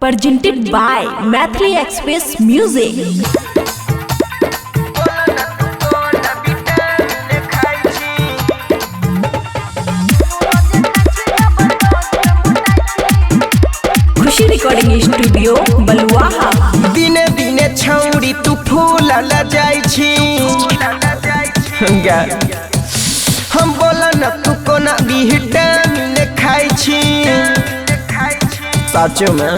presented by Mathli Express Music. खुशी recording studio Baluaha. दिने दिने छौरी तू फूल ला जाई छी हम बोला न तू कोना विटामिन खाई छी साचो में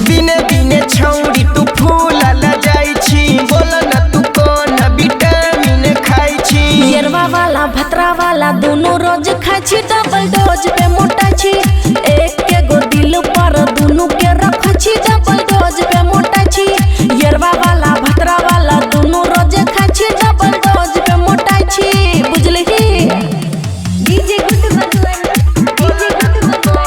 दिने दिने छौरी तू फूल ला जाई छी बोला न तू कोना विटामिन खाई छी येरवा वाला भतरा वाला दोनों रोज खाई छी डबल डोज पे मोटा छी एक के गो दिल पर दोनों के रख छी डबल डोज पे मोटा छी येरवा वाला भतरा वाला दोनों रोज खाई छी डबल डोज पे मोटा छी बुझली डीजे गुड बदवन डीजे गुड बदवन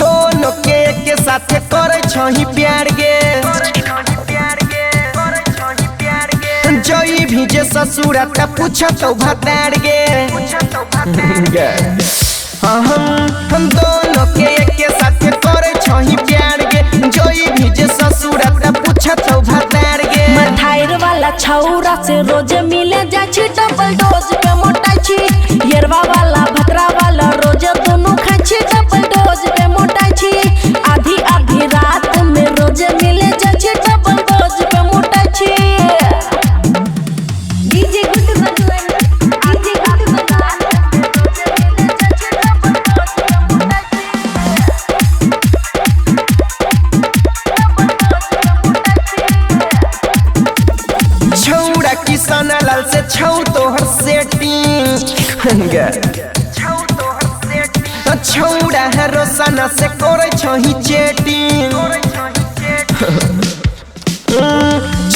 दोनों के साथ करे छही प्यार गे जोई भी जे ससुरा त पूछा तो भतार गे हम दोनों के साथ करे छही प्यार गे जोई भी जे ससुरा त पूछा तो भतार गे मथाइर वाला छौरा से रोज मिले जाछी डबल डोज पे मोटा छी येरवा वाला भतरा वाला रोज दोनों खाछी डबल डोज पे मोटा छी आधी आधी रात में रोज मिले जाछी डबल डोज पे मोटा छी डीजे गुड बदवन डीजे गुड बदवन छौड़ा किसान लाल से छौ तोहर सेटिंग छौड़ा है रोसाना से करे छही चेटिंग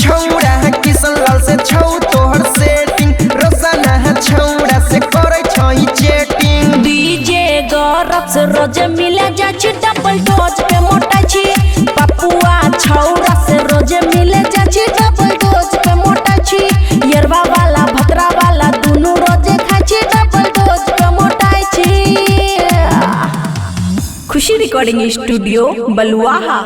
छौड़ा है किसान लाल से छौ तोहर सेटिंग रोसाना है छौड़ा से करे छही चेटिंग डीजे गौरव से रोज मिले जाछी डबल डोज पे मोटा छी पपुआ छौरा से रोज मिले जाछी डबल डोज पे मोटा छी येरवा वाला भतरा वाला दोनों रोज खाछी डबल डोज पे मोटा छी खुशी रिकॉर्डिंग स्टूडियो बलुआहा।